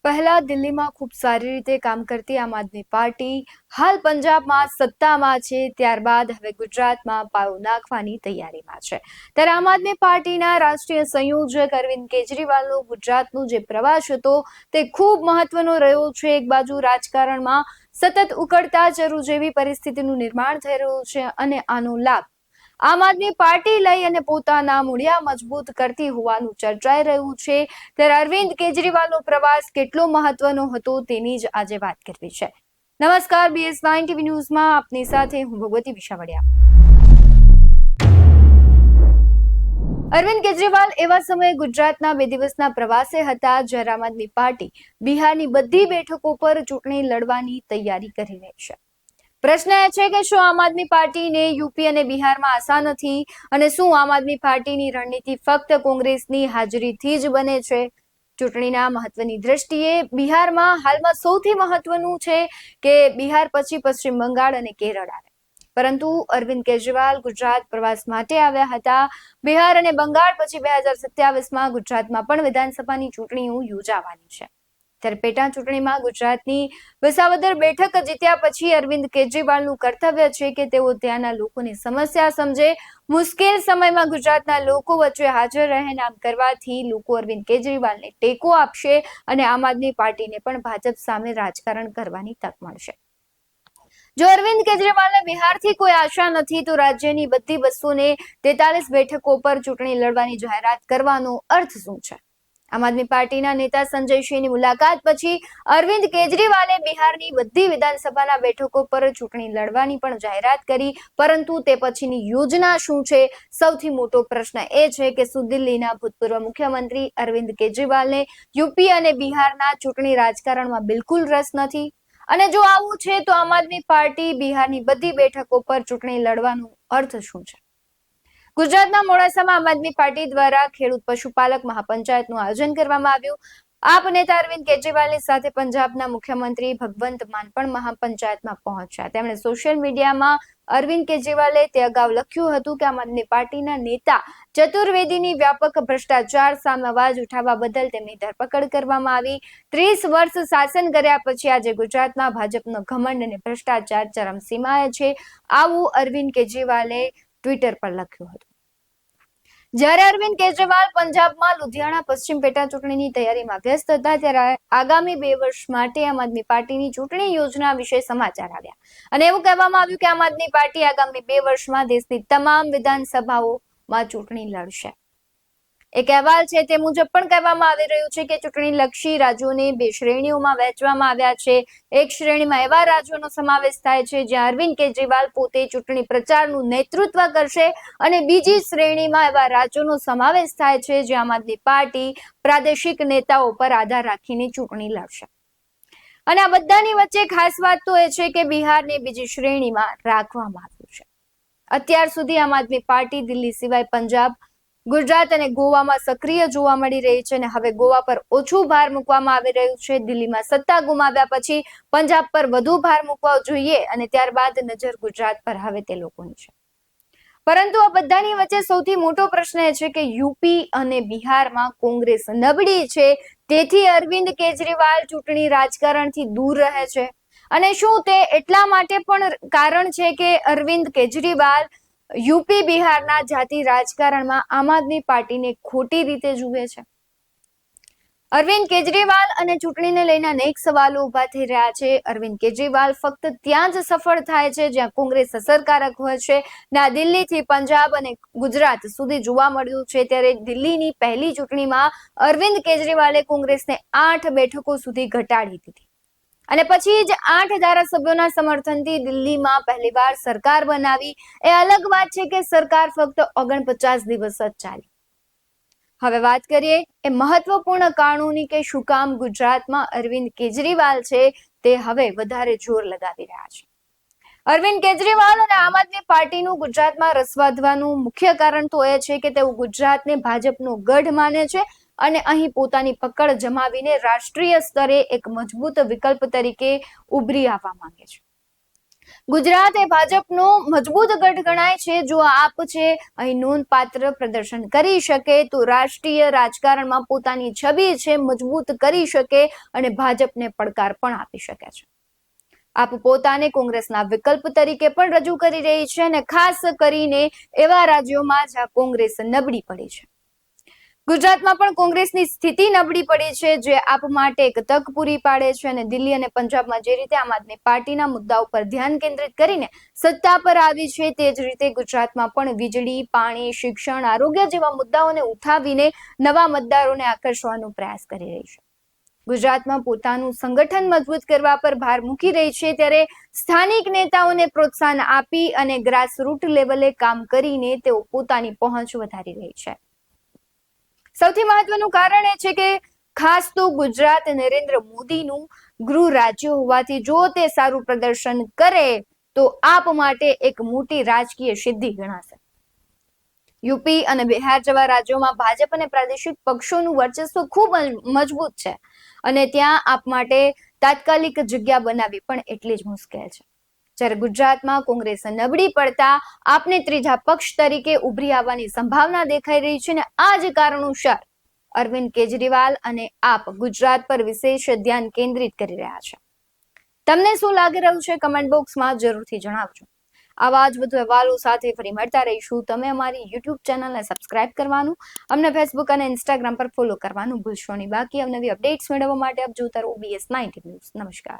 પહેલા દિલ્હીમાં ખૂબ સારી રીતે કામ કરતી આમ આદમી પાર્ટી હાલ પંજાબમાં સત્તામાં છે, ત્યારબાદ હવે ગુજરાતમાં પાયો નાખવાની તૈયારીમાં છે. ત્યારે આમ આદમી પાર્ટીના રાષ્ટ્રીય સંયોજક અરવિંદ કેજરીવાલનો ગુજરાતનો જે પ્રવાસ હતો તે ખૂબ મહત્વનો રહ્યો છે. એક બાજુ રાજકારણમાં સતત ઉકળતા ચરુ જેવી પરિસ્થિતિનું નિર્માણ થઈ રહ્યું છે અને આનો લાભ આમ આદમી પાર્ટી લઈ અને પોતાના મૂળિયા મજબૂત કરતી હોવાનું ચર્ચાઈ રહ્યું છે. ત્યારે અરવિંદ કેજરીવાલનો પ્રવાસ કેટલો મહત્વનો હતો તેની જ આજે વાત કરવી છે. નમસ્કાર, BS9 TV ન્યૂઝમાં આપની સાથે હું ભગવતી વિશાવડિયા. અરવિંદ કેજરીવાલ એવા સમયે ગુજરાતના 2 દિવસના પ્રવાસે હતા જ્યારે આમ આદમી પાર્ટી બિહારની બધી બેઠકો પર ચૂંટણી લડવાની તૈયારી કરી રહી છે. પ્રશ્ન એ છે કે શું આમ આદમી પાર્ટીને યુપી અને બિહારમાં આશા નથી અને શું આમ આદમી પાર્ટીની રણનીતિ ફક્ત કોંગ્રેસની હાજરીથી જ બને છે? ચૂંટણીના મહત્વની દ્રષ્ટિએ બિહારમાં હાલમાં સૌથી મહત્વનું છે કે બિહાર પછી પશ્ચિમ બંગાળ અને કેરળ આવે. પરંતુ અરવિંદ કેજરીવાલ ગુજરાત પ્રવાસ માટે આવ્યા હતા. બિહાર અને બંગાળ પછી 2027માં ગુજરાતમાં પણ વિધાનસભાની ચૂંટણીઓ યોજાવાની છે. ત્યારે પેટા ચૂંટણીમાં ગુજરાતની વિસાવદર બેઠક જીત્યા પછી અરવિંદ કેજરીવાલનું કર્તવ્ય છે કે તેઓ ત્યાંના લોકોની સમસ્યા સમજે, મુશ્કેલ સમયમાં ગુજરાતના લોકો વચ્ચે હાજર રહે. આમ કરવાથી લોકો અરવિંદ કેજરીવાલને ટેકો આપશે અને આમ આદમી પાર્ટીને પણ ભાજપ સામે રાજકારણ કરવાની તક મળશે. જો અરવિંદ કેજરીવાલને બિહારથી કોઈ આશા નથી તો રાજ્યની બધી 243 બેઠકો પર ચૂંટણી લડવાની જાહેરાત કરવાનો અર્થ શું છે? આમ આદમી પાર્ટીના નેતા સંજય સિંહની મુલાકાત પછી અરવિંદ કેજરીવાલે બિહારની બધી વિધાનસભાના બેઠકો પર ચૂંટણી લડવાની પણ જાહેરાત કરી. પરંતુ તે પછીની યોજના શું છે? સૌથી મોટો પ્રશ્ન એ છે કે શું દિલ્હીના ભૂતપૂર્વ મુખ્યમંત્રી અરવિંદ કેજરીવાલને યુપી અને બિહારના ચૂંટણી રાજકારણમાં બિલકુલ રસ નથી? અને જો આવું છે તો આમ આદમી પાર્ટી બિહારની બધી બેઠકો પર ચૂંટણી લડવાનો અર્થ શું છે? ગુજરાતના મોડાસામાં આમ આદમી પાર્ટી દ્વારા ખેડૂત પશુપાલક મહાપંચાયતનું આયોજન કરવામાં આવ્યું. આપ નેતા અરવિંદ કેજરીવાલની સાથે પંજાબના મુખ્યમંત્રી ભગવંત માન પણ મહાપંચાયતમાં પહોંચ્યા. તેમણે સોશિયલ મીડિયામાં અરવિંદ કેજરીવાલે તે અગાઉ લખ્યું હતું કે આમ આદમી પાર્ટીના નેતા ચતુર્વેદીની વ્યાપક ભ્રષ્ટાચાર સામે અવાજ ઉઠાવવા બદલ તેમની ધરપકડ કરવામાં આવી. 30 વર્ષ શાસન કર્યા પછી આજે ગુજરાતમાં ભાજપનો ઘમંડ અને ભ્રષ્ટાચાર ચરમસીમાએ છે, આવું અરવિંદ કેજરીવાલે ટ્વિટર પર લખ્યું હતું. જ્યારે અરવિંદ કેજરીવાલ પંજાબમાં લુધિયાણા પશ્ચિમ પેટા ચૂંટણીની તૈયારીમાં વ્યસ્ત હતા ત્યારે આગામી 2 વર્ષ માટે આમ આદમી પાર્ટીની ચૂંટણી યોજના વિશે સમાચાર આવ્યા અને એવું કહેવામાં આવ્યું કે આમ આદમી પાર્ટી આગામી 2 વર્ષમાં દેશની તમામ વિધાનસભાઓમાં ચૂંટણી લડશે. એક અહેવાલ છે તે મુજબ પણ કહેવામાં આવી રહ્યું છે કે ચૂંટણીલક્ષી રાજ્યોને 2 શ્રેણીઓમાં વહેંચવામાં આવ્યા છે. એક શ્રેણીમાં એવા રાજ્યોનો સમાવેશ થાય છે જ્યાં અરવિંદ કેજરીવાલ પોતે ચૂંટણી પ્રચારનું નેતૃત્વ કરશે અને બીજી શ્રેણીમાં એવા રાજ્યોનો સમાવેશ થાય છે જ્યાં આમ આદમી પાર્ટી પ્રાદેશિક નેતાઓ પર આધાર રાખીને ચૂંટણી લડશે. અને આ બધાની વચ્ચે ખાસ વાત તો એ છે કે બિહારને બીજી શ્રેણીમાં રાખવામાં આવ્યું છે. અત્યાર સુધી આમ આદમી પાર્ટી દિલ્હી સિવાય પંજાબ, ગુજરાત અને ગોવામાં સક્રિય જોવા મળી રહી છે અને હવે ગોવા પર ઓછું ભાર મૂકવામાં આવી રહ્યું છે. દિલ્હીમાં સત્તા ગુમાવ્યા પછી પંજાબ પર વધુ ભાર મૂકવો જોઈએ અને ત્યારબાદ નજર ગુજરાત પર હવે તે લોકોની છે. પરંતુ આ બધાની વચ્ચે સૌથી મોટો પ્રશ્ન એ છે કે યુપી અને બિહારમાં કોંગ્રેસ નબળી છે, તેથી અરવિંદ કેજરીવાલ ચૂંટણી રાજકારણથી દૂર રહે છે. અને શું તે એટલા માટે પણ કારણ છે કે અરવિંદ કેજરીવાલ યુપી બિહારના જાતિ રાજકારણમાં આમ આદમી પાર્ટીને ખોટી રીતે જુએ છે? અરવિંદ કેજરીવાલ અને ચૂંટણીને લઈને અનેક સવાલો ઉભા થઈ રહ્યા છે. અરવિંદ કેજરીવાલ ફક્ત ત્યાં જ સફળ થાય છે જ્યાં કોંગ્રેસ અસરકારક હોય છે. ના દિલ્હીથી પંજાબ અને ગુજરાત સુધી જોવા મળ્યું છે. ત્યારે દિલ્હીની પહેલી ચૂંટણીમાં અરવિંદ કેજરીવાલે કોંગ્રેસને 8 બેઠકો સુધી ઘટાડી દીધી અને પછી જ 8 ધારાસભ્યોના સમર્થનથી દિલ્હીમાં પહેલીવાર સરકાર બનાવી. એ અલગ વાત છે કે સરકાર ફક્ત 49 દિવસ જ ચાલી. હવે વાત કરીએ એ મહત્વપૂર્ણ કારણોની કે શું કામ ગુજરાતમાં અરવિંદ કેજરીવાલ છે તે હવે વધારે જોર લગાવી રહ્યા છે. અરવિંદ કેજરીવાલ અને આમ આદમી પાર્ટીનું ગુજરાતમાં રસ વધવાનું મુખ્ય કારણ તો એ છે કે તેઓ ગુજરાતને ભાજપનો ગઢ માને છે અને અહીં પોતાની પકડ જમાવીને રાષ્ટ્રીય સ્તરે એક મજબૂત વિકલ્પ તરીકે ઉભરી આવવા માંગે છે. ગુજરાત એ ભાજપનો મજબૂત ગઢ ગણાય છે. જો આપ છે અહીં નોંધપાત્ર પ્રદર્શન કરી શકે તો રાષ્ટ્રીય રાજકારણમાં પોતાની છબી છે મજબૂત કરી શકે અને ભાજપને પડકાર પણ આપી શકે છે. આપ પોતાને કોંગ્રેસના વિકલ્પ તરીકે પણ રજૂ કરી રહી છે અને ખાસ કરીને એવા રાજ્યોમાં જ્યાં કોંગ્રેસ નબળી પડી છે. ગુજરાતમાં પણ કોંગ્રેસની સ્થિતિ નબળી પડી છે, જે આપ માટે એક તક પૂરી પાડે છે અને દિલ્હી અને પંજાબમાં જે રીતે આમ આદમી પાર્ટીના મુદ્દાઓ પર ધ્યાન કેન્દ્રિત કરીને સત્તા પર આવી છે, તે જ રીતે ગુજરાતમાં પણ વીજળી, પાણી, શિક્ષણ, આરોગ્ય જેવા મુદ્દાઓને ઉઠાવીને નવા મતદારોને આકર્ષવાનો પ્રયાસ કરી રહી છે. ગુજરાતમાં પોતાનું સંગઠન મજબૂત કરવા પર ભાર મૂકી રહી છે, ત્યારે સ્થાનિક નેતાઓને પ્રોત્સાહન આપી અને ગ્રાસરૂટ લેવલે કામ કરીને તેઓ પોતાની પહોંચ વધારી રહી છે. સૌથી મહત્વનું કારણ એ છે કે ખાસ તો ગુજરાત નરેન્દ્ર મોદીનું ગૃહ રાજ્ય હોવાથી જો તે સારું પ્રદર્શન કરે તો આપ માટે એક મોટી રાજકીય સિદ્ધિ ગણાશે. યુપી અને બિહાર જેવા રાજ્યોમાં ભાજપ અને પ્રાદેશિક પક્ષોનું વર્ચસ્વ ખૂબ મજબૂત છે અને ત્યાં આપ માટે તાત્કાલિક જગ્યા બનાવવી પણ એટલી જ મુશ્કેલ છે. જ્યારે ગુજરાતમાં કોંગ્રેસ નબળી પડતા આપને ત્રીજા પક્ષ તરીકે ઉભરી આવવાની સંભાવના દેખાઈ રહી છે અને આ જ કારણોસર અરવિંદ કેજરીવાલ અને આપ ગુજરાત પર વિશેષ ધ્યાન કેન્દ્રિત કરી રહ્યા છે. તમને શું લાગી રહ્યું છે કમેન્ટ બોક્સમાં જરૂરથી જણાવજો. આવા જ વધુ અહેવાલો સાથે ફરી મળતા રહીશું. તમે અમારી યુટ્યુબ ચેનલને સબસ્ક્રાઇબ કરવાનું, અમને ફેસબુક અને ઇન્સ્ટાગ્રામ પર ફોલો કરવાનું ભૂલશો નહીં. બાકી અવનવી અપડેટ્સ મેળવવા માટે આપ જોતા રહો OBS 90 ન્યૂઝ. નમસ્કાર.